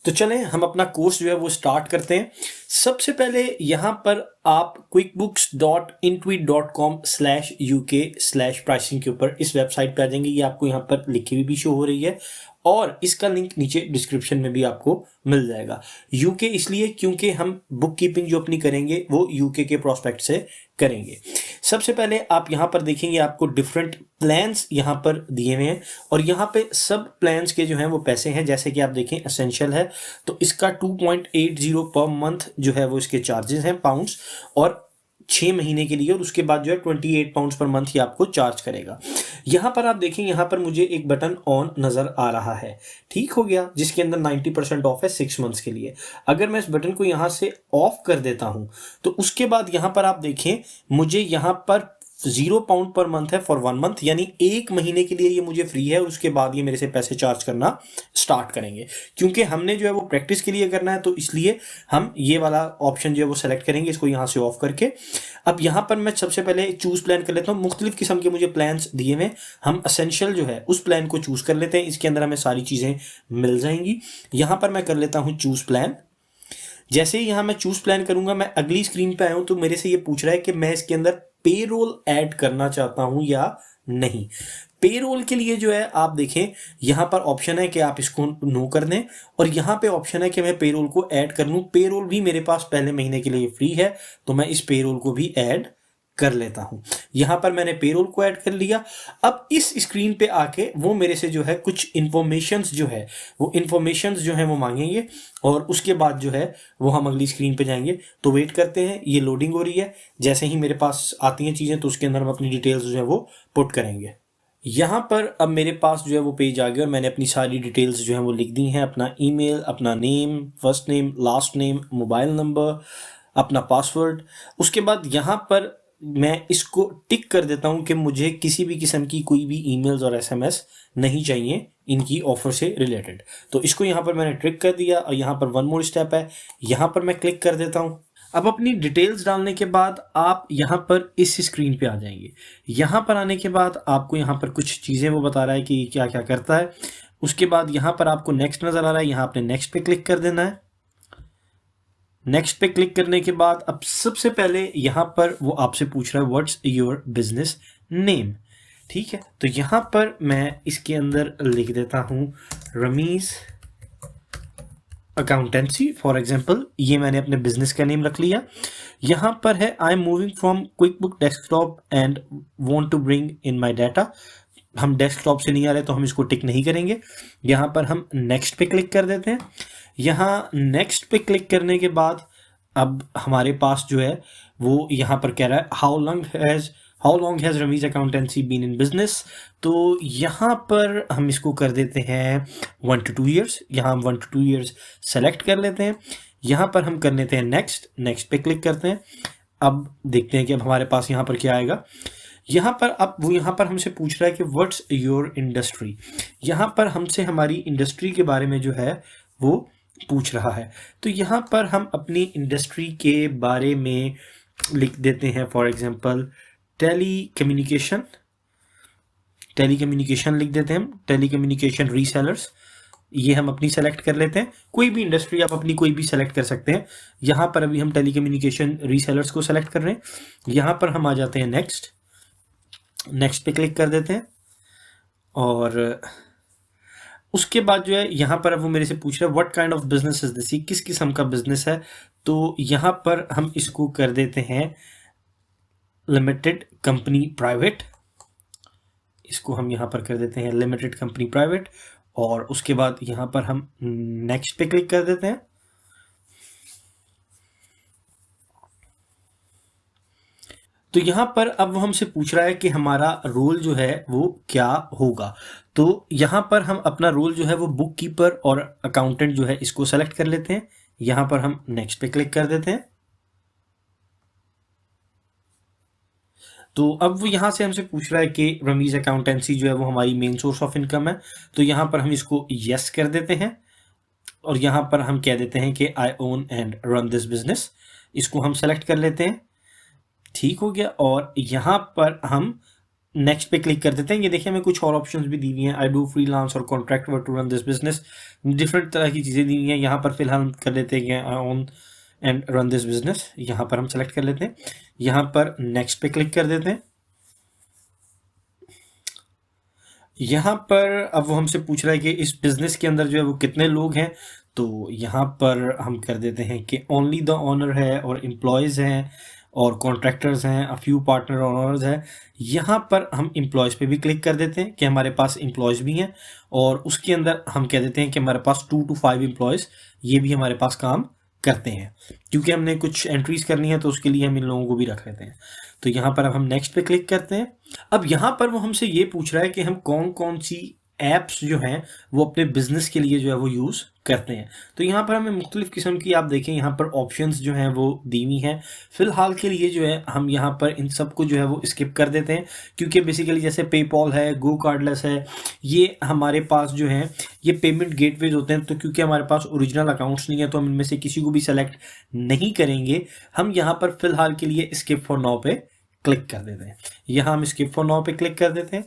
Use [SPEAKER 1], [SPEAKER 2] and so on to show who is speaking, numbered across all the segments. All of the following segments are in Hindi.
[SPEAKER 1] तो चलें हम अपना कोर्स जो है वो स्टार्ट करते हैं। सबसे पहले यहाँ पर आप quickbooks.intuit.com/uk/pricing के ऊपर इस वेबसाइट पे आ जाएंगे। ये आपको यहाँ पर लिखी हुई भी शो हो रही है और इसका लिंक नीचे डिस्क्रिप्शन में भी आपको मिल जाएगा। यूके इसलिए क्योंकि हम बुक कीपिंग जो अपनी करेंगे वो यूके के प्रोस्पेक्ट से करेंगे। सबसे पहले आप यहाँ पर देखेंगे आपको डिफरेंट प्लान्स यहाँ पर दिए हुए हैं और यहाँ पे सब प्लान्स के जो हैं वो पैसे हैं। जैसे कि आप देखें एसेंशियल है तो इसका 2.80 पर मंथ जो है वो इसके चार्जेस हैं पाउंड्स और 6 महीने के लिए, और उसके बाद जो है 28 पाउंड्स पर मंथ ये आपको चार्ज करेगा। यहाँ पर आप देखें यहाँ पर मुझे एक बटन ऑन नजर आ रहा है, ठीक हो गया, जिसके अंदर 90% ऑफ है 6 मंथ्स के लिए। अगर मैं इस बटन को यहाँ से ऑफ कर देता हूँ तो उसके बाद यहाँ पर आप देखें मुझे यहाँ पर 0 पाउंड पर मंथ है फॉर 1 मंथ, यानी 1 महीने के लिए ये मुझे फ्री है और उसके बाद ये मेरे से पैसे चार्ज करना स्टार्ट करेंगे। क्योंकि हमने जो है वो प्रैक्टिस के लिए करना है तो इसलिए हम ये वाला ऑप्शन जो है वो सेलेक्ट करेंगे, इसको यहाँ से ऑफ करके। अब यहाँ पर मैं सबसे पहले चूज प्लान कर लेता हूँ। मुख्तलिफ किस्म के मुझे प्लान्स दिए हुए, हम असेंशियल जो है उस प्लान को चूज कर लेते हैं। इसके अंदर हमें सारी चीजें मिल जाएंगी। यहाँ पर मैं कर लेता हूँ चूज प्लान। जैसे ही यहाँ मैं चूज प्लान करूंगा, मैं अगली स्क्रीन पे आया हूं तो मेरे से ये पूछ रहा है कि मैं इसके अंदर पेरोल ऐड करना चाहता हूं या नहीं। पेरोल के लिए जो है आप देखें यहाँ पर ऑप्शन है कि आप इसको नो कर दें और यहाँ पे ऑप्शन है कि मैं पेरोल को ऐड कर लूं। पेरोल भी मेरे पास पहले महीने के लिए फ्री है तो मैं इस पेरोल को भी ऐड कर लेता हूं। यहां पर मैंने पेरोल को ऐड कर लिया। अब इस स्क्रीन पे आके वो मेरे से जो है कुछ इंफॉर्मेशंस जो है वो मांगेंगे और उसके बाद जो है वो हम अगली स्क्रीन पे जाएंगे। तो वेट करते हैं, ये लोडिंग हो रही है। जैसे ही मेरे पास आती हैं चीजें तो उसके अंदर हम अपनी डिटेल्स जो है वो पुट करेंगे। यहाँ पर अब मेरे पास जो है वो पेज आ गया और मैंने अपनी सारी डिटेल्स जो है वो लिख दी हैं। अपना ईमेल, अपना name, first name, last name, mobile number, अपना पासवर्ड। उसके बाद यहाँ पर मैं इसको टिक कर देता हूँ कि मुझे किसी भी किस्म की कोई भी ईमेल्स और एसएमएस नहीं चाहिए इनकी ऑफर से रिलेटेड। तो इसको यहाँ पर मैंने टिक कर दिया और यहाँ पर वन मोर स्टेप है, यहाँ पर मैं क्लिक कर देता हूँ। अब अपनी डिटेल्स डालने के बाद आप यहाँ पर इस स्क्रीन पे आ जाएंगे। यहाँ पर आने के बाद आपको यहाँ पर कुछ चीज़ें वो बता रहा है कि क्या क्या करता है। उसके बाद यहाँ पर आपको नेक्स्ट नज़र आ रहा है, यहाँ आपने नेक्स्ट पे क्लिक कर देना है। नेक्स्ट पे क्लिक करने के बाद अब सबसे पहले यहाँ पर वो आपसे पूछ रहा है व्हाट्स योर बिजनेस नेम, ठीक है। तो यहाँ पर मैं इसके अंदर लिख देता हूँ रमीज अकाउंटेंसी फॉर एग्जांपल। ये मैंने अपने बिजनेस का नेम रख लिया। यहाँ पर है I am moving from QuickBook desktop and want to bring in my data. हम डेस्कटॉप से नहीं आ रहे तो हम इसको टिक नहीं करेंगे। यहाँ पर हम नेक्स्ट पे क्लिक कर देते हैं। यहाँ नेक्स्ट पे क्लिक करने के बाद अब हमारे पास जो है वो यहाँ पर कह रहा है how long has Rameez accountancy been in business. तो यहाँ पर हम इसको कर देते हैं 1 to 2 years। यहाँ हम 1 to 2 years सेलेक्ट कर लेते हैं। यहाँ पर हम कर लेते हैं नेक्स्ट पे क्लिक करते हैं। अब देखते हैं कि अब हमारे पास यहाँ पर क्या आएगा। यहाँ पर अब वो यहाँ पर हमसे पूछ रहा है कि व्हाट्स योर इंडस्ट्री। यहाँ पर हमसे हमारी इंडस्ट्री के बारे में जो है वो पूछ रहा है। तो यहाँ पर हम अपनी इंडस्ट्री के बारे में लिख देते हैं फॉर एग्जांपल टेली कम्युनिकेशन लिख देते हैं हम, टेली कम्युनिकेशन रीसेलर्स। ये हम अपनी सेलेक्ट कर लेते हैं। कोई भी इंडस्ट्री आप अपनी कोई भी सेलेक्ट कर सकते हैं। यहाँ पर अभी हम टेली कम्युनिकेशन रीसेलर्स को सेलेक्ट कर रहे हैं। यहाँ पर हम आ जाते हैं नेक्स्ट पे क्लिक कर देते हैं और उसके बाद जो है यहाँ पर अब वो मेरे से पूछ रहा है what kind of business is this, किस किस्म का बिजनेस है। तो यहाँ पर हम इसको कर देते हैं लिमिटेड कंपनी प्राइवेट। इसको हम यहाँ पर कर देते हैं लिमिटेड कंपनी प्राइवेट और उसके बाद यहाँ पर हम नेक्स्ट पे क्लिक कर देते हैं। तो यहाँ पर अब वो हमसे पूछ रहा है कि हमारा रोल जो है वो क्या होगा। तो यहाँ पर हम अपना रोल जो है वो बुक कीपर और अकाउंटेंट जो है इसको सेलेक्ट कर लेते हैं। यहाँ पर हम नेक्स्ट पे क्लिक कर देते हैं। तो अब वो यहाँ से हमसे पूछ रहा है कि रमीज अकाउंटेंसी जो है वो हमारी मेन सोर्स ऑफ इनकम है। तो यहाँ पर हम इसको यस कर देते हैं और यहाँ पर हम कह देते हैं कि I own and run this business. इसको हम सेलेक्ट कर लेते हैं, ठीक हो गया। और यहाँ पर हम नेक्स्ट पे क्लिक कर देते हैं। ये देखिए हमें कुछ और ऑप्शंस भी दी हुई हैं, आई डू फ्रीलांस और contract work to run this business, different तरह की चीज़ें दी हुई हैं। यहाँ पर फिलहाल हम कर लेते हैं I own and run this business, यहाँ पर हम सेलेक्ट कर लेते हैं, यहाँ पर नेक्स्ट पे क्लिक कर देते हैं। यहाँ पर अब वो हमसे पूछ रहा है कि इस बिजनेस के अंदर जो है वो कितने लोग हैं, तो यहाँ पर हम कर देते हैं कि ओनली द ओनर है और एम्प्लॉयज़ हैं और कॉन्ट्रैक्टर्स हैं, अ फ्यू पार्टनर ओनर्स हैं। यहाँ पर हम एम्प्लॉयज़ पे भी क्लिक कर देते हैं कि हमारे पास एम्प्लॉयज़ भी हैं, और उसके अंदर हम कह देते हैं कि हमारे पास 2 to 5 एम्प्लॉयज़ ये भी हमारे पास काम करते हैं, क्योंकि हमने कुछ एंट्रीज करनी है तो उसके लिए हम इन लोगों को भी रख लेते हैं। तो यहाँ पर अब हम नेक्स्ट पे क्लिक करते हैं। अब यहाँ पर वो हमसे ये पूछ रहा है कि हम कौन कौन सी ऐप्स जो हैं वो अपने बिजनेस के लिए जो है वो यूज़ करते हैं। तो यहाँ पर हमें मुख्तलिफ़ किस्म की, आप देखें यहाँ पर ऑप्शंस जो हैं वो दी हुई हैं। फ़िलहाल के लिए जो है हम यहाँ पर इन सब को जो है वो स्किप कर देते हैं, क्योंकि बेसिकली जैसे पेपॉल है, गो कार्डलेस है, ये हमारे पास जो है ये पेमेंट गेटवेज होते हैं। तो क्योंकि हमारे पास ओरिजिनल अकाउंट्स नहीं है तो हम इनमें से किसी को भी सेलेक्ट नहीं करेंगे। हम यहाँ पर फ़िलहाल के लिए स्किप फॉर नाउ पे क्लिक कर देते हैं। यहाँ हम स्किप फॉर नाउ पे क्लिक कर देते हैं।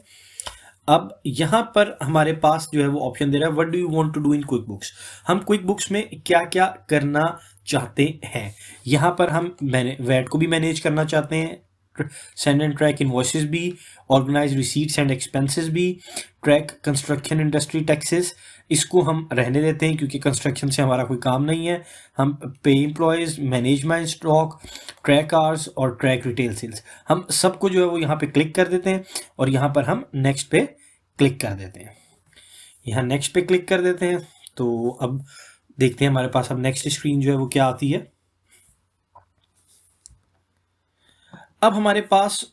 [SPEAKER 1] अब यहाँ पर हमारे पास जो है वो ऑप्शन दे रहा है what do you want to do in QuickBooks. हम क्विक बुक्स में क्या क्या करना चाहते हैं। यहाँ पर हम वैट को भी मैनेज करना चाहते हैं, सेंड एंड ट्रैक इनवॉइसेस भी, ऑर्गेनाइज रिसीट्स एंड एक्सपेंसेस भी, ट्रैक कंस्ट्रक्शन इंडस्ट्री टैक्सेस, इसको हम रहने देते हैं क्योंकि कंस्ट्रक्शन से हमारा कोई काम नहीं है। हम पे employees, manage my stock, track hours और ट्रैक रिटेल सेल्स, हम सबको जो है वो यहाँ पे क्लिक कर देते हैं और यहाँ पर हम नेक्स्ट पे क्लिक कर देते हैं। यहाँ नेक्स्ट पे क्लिक कर देते हैं। तो अब देखते हैं हमारे पास अब नेक्स्ट स्क्रीन जो है वो क्या आती है। अब हमारे पास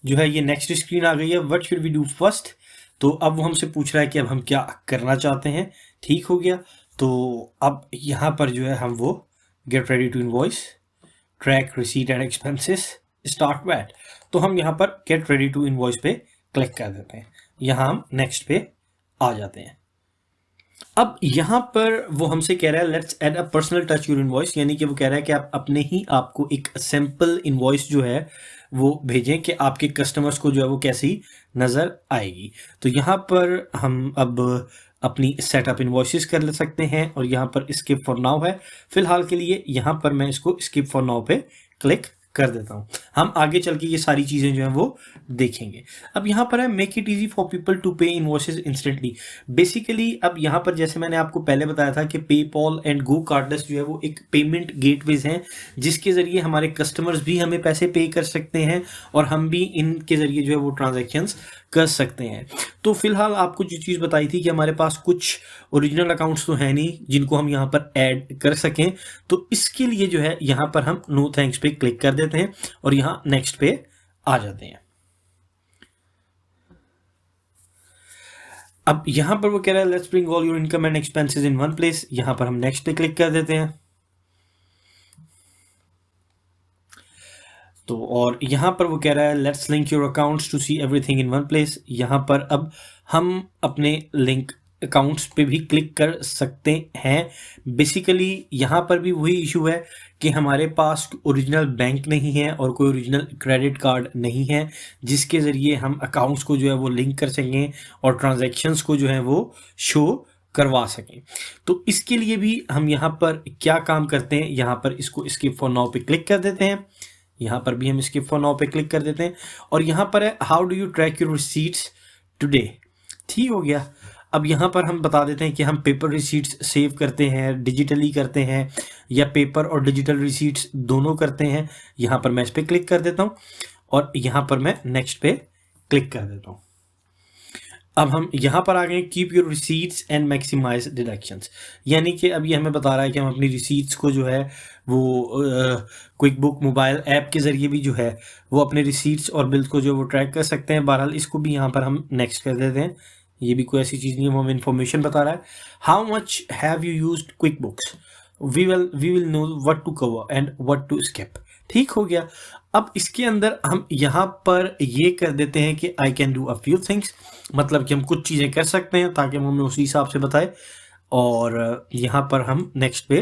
[SPEAKER 1] जो है ये नेक्स्ट स्क्रीन आ गई है, what should we do first. तो अब वो हमसे पूछ रहा है कि अब हम क्या करना चाहते हैं। ठीक हो गया। तो अब यहाँ पर जो है हम वो get ready to invoice, track receipt and expenses, start VAT, तो हम यहाँ पर गेट रेडी टू इनवॉइस पे क्लिक कर देते हैं। यहाँ हम नेक्स्ट पे आ जाते हैं। अब यहाँ पर वो हमसे कह रहा है let's add a personal touch your invoice, यानी कि वो कह रहा है कि आप अपने ही आपको एक सैम्पल इनवॉइस जो है वो भेजें कि आपके कस्टमर्स को जो है वो कैसी नज़र आएगी। तो यहाँ पर हम अब अपनी सेटअप इनवॉइसेस कर ले सकते हैं और यहाँ पर स्किप फॉर नाउ है। फिलहाल के लिए यहाँ पर मैं इसको स्किप फॉर नाउ पे क्लिक कर देता हूँ। हम आगे चल के ये सारी चीज़ें जो हैं वो देखेंगे। अब यहाँ पर है make it easy for people to pay invoices instantly. Basically अब यहाँ पर जैसे मैंने आपको पहले बताया था कि पेपॉल एंड गो कार्डलेस जो है वो एक पेमेंट गेटवेज हैं जिसके ज़रिए हमारे कस्टमर्स भी हमें पैसे पे कर सकते हैं और हम भी इनके ज़रिए जो है वो ट्रांजेक्शन्स कर सकते हैं। तो फिलहाल आपको जो चीज़ बताई थी कि हमारे पास कुछ ओरिजिनल अकाउंट्स तो हैं नहीं जिनको हम यहाँ पर ऐड कर सकें, तो इसके लिए जो है यहाँ पर हम नो थैंक्स पे क्लिक कर देते हैं और यहाँ नेक्स्ट पे आ जाते हैं। अब यहाँ पर वो कह रहा है let's bring all your income and expenses in one place, यहाँ पर हम नेक्स्ट पे क्लिक कर देते हैं। तो और यहाँ पर वो कह रहा है let's link your accounts to see everything in one place. यहाँ पर अब हम अपने लिंक अकाउंट्स पे भी क्लिक कर सकते हैं। बेसिकली यहाँ पर भी वही इशू है कि हमारे पास ओरिजिनल बैंक नहीं है और कोई ओरिजिनल क्रेडिट कार्ड नहीं है जिसके ज़रिए हम अकाउंट्स को जो है वो लिंक कर सकें और ट्रांजैक्शंस को जो है वो शो करवा सकें। तो इसके लिए भी हम यहाँ पर क्या काम करते हैं, यहाँ पर इसको स्किप फॉर नाउ पे क्लिक कर देते हैं। यहाँ पर भी हम स्किप फॉर नाउ पे क्लिक कर देते हैं और यहाँ पर है how do you track your receipts today. ठीक हो गया। अब यहाँ पर हम बता देते हैं कि हम पेपर रिसीट्स सेव करते हैं, डिजिटली करते हैं या पेपर और डिजिटल रिसीट्स दोनों करते हैं। यहाँ पर मैं इस पर क्लिक कर देता हूँ और यहाँ पर मैं नेक्स्ट पे क्लिक कर देता हूँ। अब हम यहाँ पर आ गए keep your receipts and maximise deductions, यानी कि अब ये हमें बता रहा है कि हम अपनी रिसीट्स को जो है वो क्विक बुक मोबाइल ऐप के ज़रिए भी जो है वो अपने रिसीट्स और बिल्स को जो वो ट्रैक कर सकते हैं। बहरहाल इसको भी यहाँ पर हम नेक्स्ट कर देते हैं, ये भी कोई ऐसी चीज़ नहीं है, वो हमें इन्फॉर्मेशन बता रहा है। How much have you used QuickBooks, we will know what to cover and what to skip. ठीक हो गया। अब इसके अंदर हम यहाँ पर ये कर देते हैं कि I can do a few things, मतलब कि हम कुछ चीज़ें कर सकते हैं ताकि हम हमें उसी हिसाब से बताए और यहाँ पर हम नेक्स्ट पे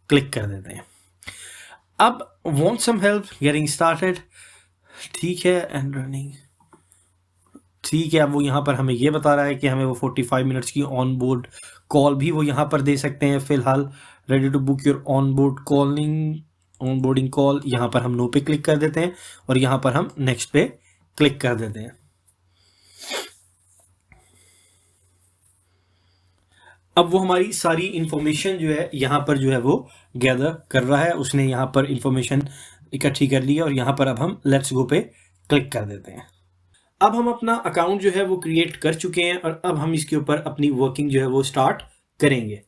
[SPEAKER 1] क्लिक कर देते हैं। अब want some help getting started, ठीक है, एंड रनिंग, ठीक है, अब वो यहाँ पर हमें ये बता रहा है कि हमें वो 45 मिनट्स की ऑन बोर्ड कॉल भी वो यहाँ पर दे सकते हैं फिलहाल। Ready to book your onboard calling, onboarding call, यहाँ पर हम नो पे क्लिक कर देते हैं और यहाँ पर हम नेक्स्ट पे क्लिक कर देते हैं। अब वो हमारी सारी इंफॉर्मेशन जो है यहाँ पर जो है वो गैदर कर रहा है, उसने यहाँ पर इंफॉर्मेशन इकट्ठी कर ली है और यहाँ पर अब हम लेट्स गो पे क्लिक कर देते हैं। अब हम अपना अकाउंट जो है वो क्रिएट कर चुके हैं और अब हम इसके ऊपर अपनी वर्किंग जो है वो स्टार्ट करेंगे।